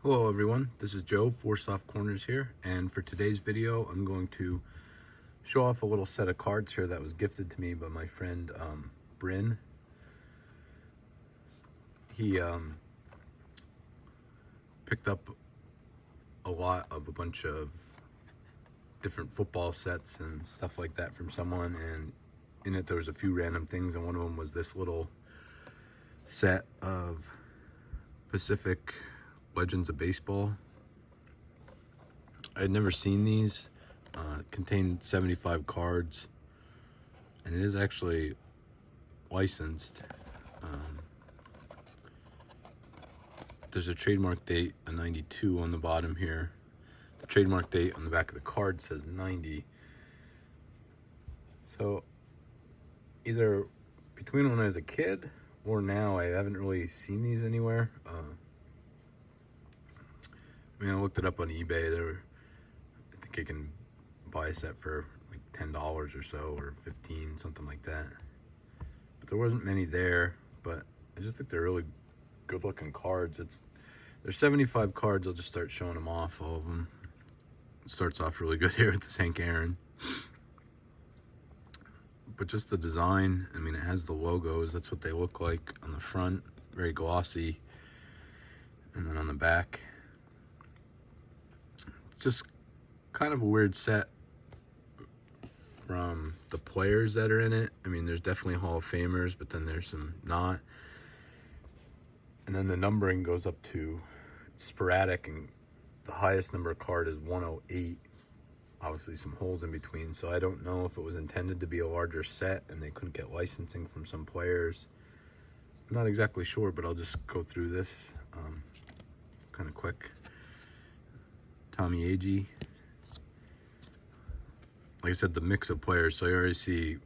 Hello everyone, this is Joe, Four Soft Corners here, and for today's video I'm going to show off a little set of cards here that was gifted to me by my friend Bryn. He picked up a bunch of different football sets and stuff like that from someone, and in it there was a few random things, and one of them was this little set of Pacific Legends of Baseball. I had never seen these. It contained 75 cards, and it is actually licensed. There's a trademark date, a 92 on the bottom here. The trademark date on the back of the card says 90. So either between when I was a kid or now, I haven't really seen these anywhere. I looked it up on eBay. I think you can buy a set for like $10 or so, or 15, something like that. But there wasn't many there, but I just think they're really good looking cards. There's 75 cards. I'll just start showing them off, all of them. It starts off really good here with this Hank Aaron. But just the design, it has the logos. That's what they look like on the front, very glossy. And then on the back, it's just kind of a weird set from the players that are in it. There's definitely Hall of Famers, but then there's some not. And then the numbering goes up to sporadic, and the highest number card is 108. Obviously some holes in between, so I don't know if it was intended to be a larger set and they couldn't get licensing from some players. I'm not exactly sure, but I'll just go through this kind of quick. Tommy Agee. Like I said, the mix of players, so you already see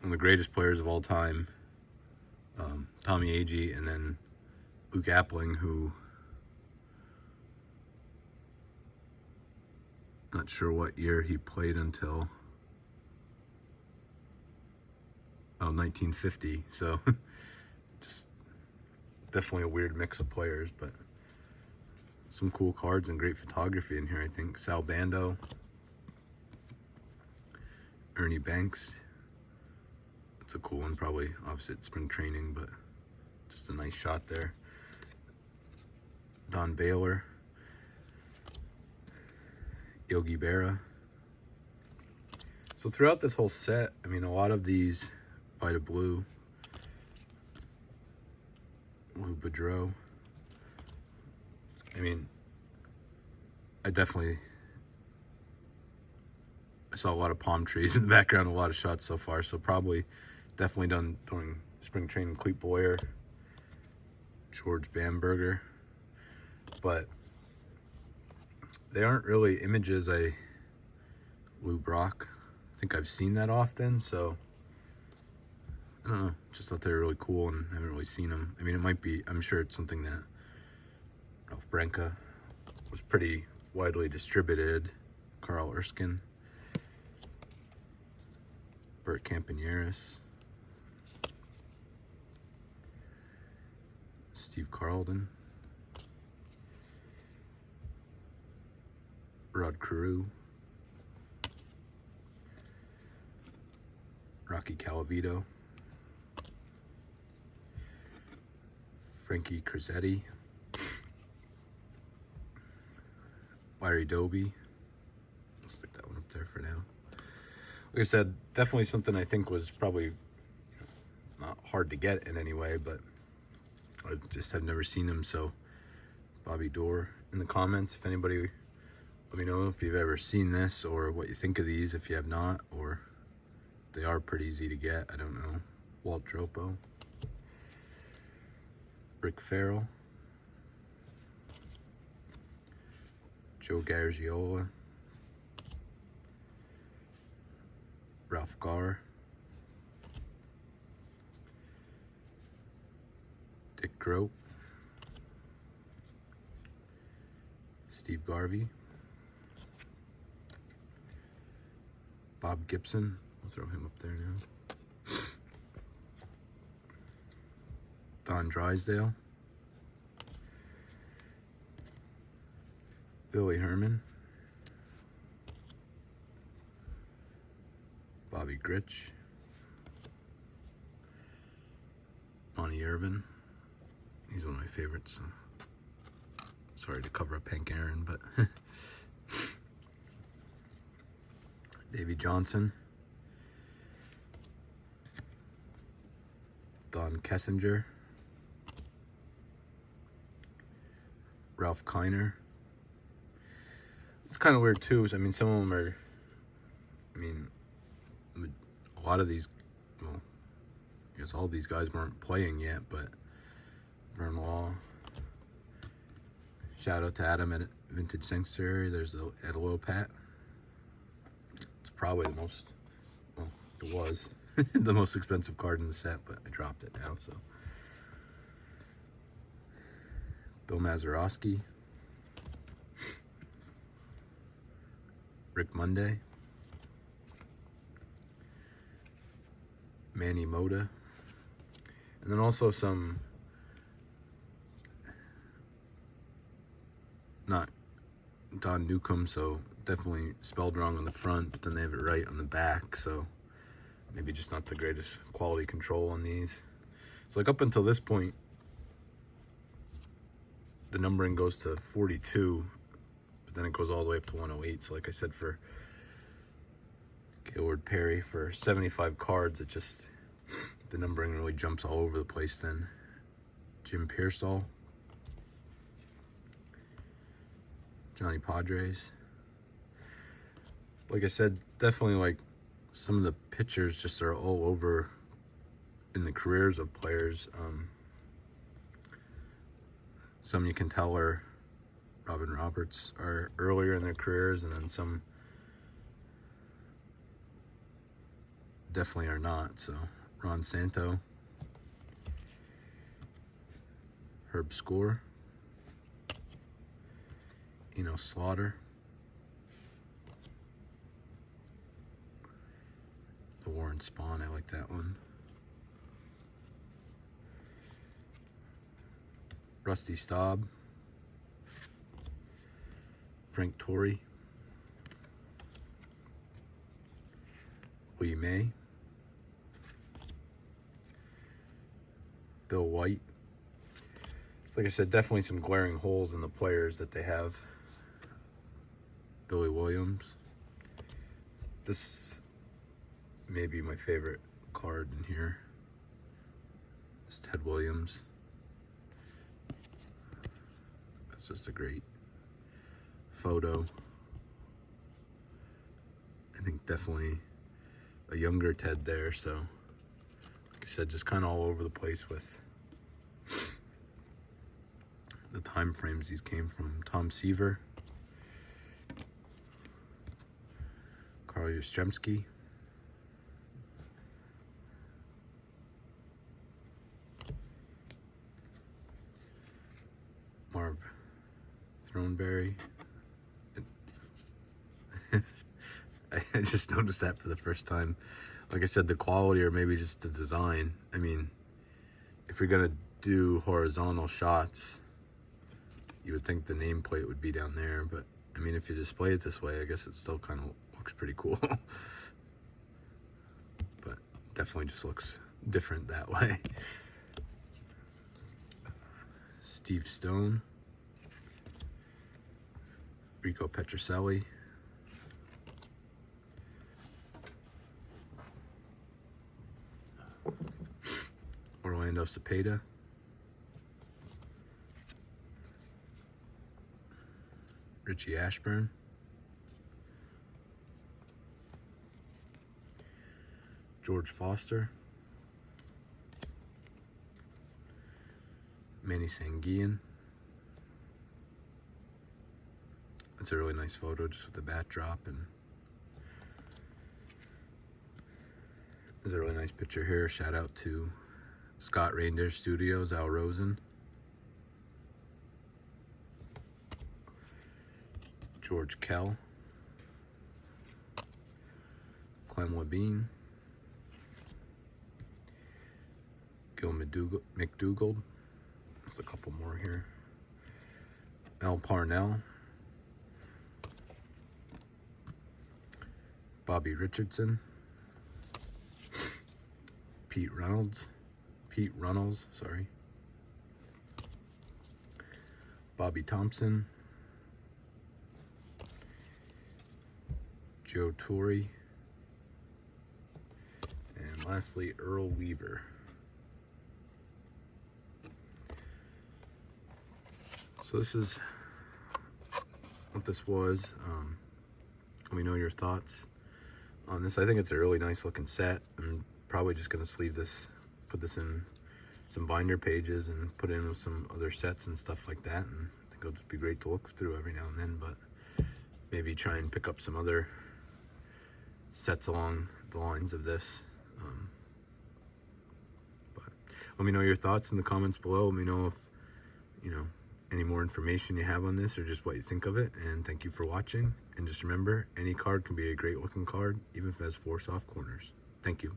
one of the greatest players of all time, Tommy Agee, and then Luke Appling, who, not sure what year he played until 1950, so just definitely a weird mix of players, but some cool cards and great photography in here, I think. Sal Bando, Ernie Banks. That's a cool one, probably opposite spring training, but just a nice shot there. Don Baylor, Yogi Berra. So throughout this whole set, a lot of these Vita Blue, Lou Boudreau. I saw a lot of palm trees in the background, a lot of shots so far, so probably definitely done during spring training. Clete Boyer, George Bamberger, but they aren't really images Lou Brock. I think I've seen that often, so I don't know, just thought they were really cool and haven't really seen them. It might be, I'm sure it's something that Ralph Branca was pretty widely distributed. Carl Erskine, Bert Campaneris, Steve Carlton, Rod Carew, Rocky Calavito, Frankie Crizzetti, Larry Doby. I'll stick that one up there for now. Like I said, definitely something I think was probably not hard to get in any way, but I just have never seen him. So Bobby Doerr in the comments, if anybody, let me know if you've ever seen this or what you think of these if you have not, or they are pretty easy to get. I don't know. Walt Dropo, Rick Farrell, Joe Garagiola, Ralph Garr, Dick Groat, Steve Garvey, Bob Gibson. I'll throw him up there now. Don Drysdale, Billy Herman, Bobby Grich, Monty Irvin. He's one of my favorites. So sorry to cover up Hank Aaron, but Davey Johnson, Don Kessinger, Ralph Kiner. It's kind of weird too. I mean, some of them are, I mean, a lot of these, well, I guess all these guys weren't playing yet, but Vern Law. Shout out to Adam at Vintage Sanctuary. There's the Edelopat. It's probably the most, well, it was the most expensive card in the set, but I dropped it now, so. Bill Mazeroski. Rick Monday. Manny Moda. And then also some, not Don Newcomb, so definitely spelled wrong on the front, but then they have it right on the back, so maybe just not the greatest quality control on these. So like up until this point, the numbering goes to 42, but then it goes all the way up to 108. So like I said, for Gaylord Perry, for 75 cards, it just, the numbering really jumps all over the place then. Jim Pearsall, Johnny Padres. Like I said, definitely like some of the pictures just are all over in the careers of players. Some you can tell are Robin Roberts are earlier in their careers, and then some definitely are not. So Ron Santo, Herb Score, Eno Slaughter, the Warren Spahn, I like that one. Rusty Staub, Frank Torrey, Willie May, Bill White. Like I said, definitely some glaring holes in the players that they have. Billy Williams. This may be my favorite card in here. It's Ted Williams. That's just a great photo. I think definitely a younger Ted there, so like I said, just kind of all over the place with the time frames these came from. Tom Seaver, Carl Yastrzemski, Marv Throneberry. I just noticed that for the first time. Like I said, the quality or maybe just the design. I mean, if you're gonna do horizontal shots, you would think the nameplate would be down there, but I mean, if you display it this way, I guess it still kind of looks pretty cool. But definitely just looks different that way. Steve Stone, Rico Petrocelli, Orlando Cepeda, Richie Ashburn, George Foster, Manny Sanguillen. That's a really nice photo just with the bat drop, and there's a really nice picture here. Shout out to Scott Reindeer Studios, Al Rosen. George Kell, Clem Labine, Gil McDougald. There's a couple more here. Al Parnell, Bobby Richardson, Pete Runnels, sorry, Bobby Thompson, Joe Torre, and lastly, Earl Weaver. So this is what this was. Let me know your thoughts on this. I think it's a really nice looking set. I'm probably just going to sleeve this, put this in some binder pages and put in with some other sets and stuff like that. And I think it'll just be great to look through every now and then, but maybe try and pick up some other sets along the lines of this. But let me know your thoughts in the comments below. Let me know if, you know, any more information you have on this or just what you think of it. And thank you for watching. And just remember, any card can be a great looking card, even if it has 4 soft corners. Thank you.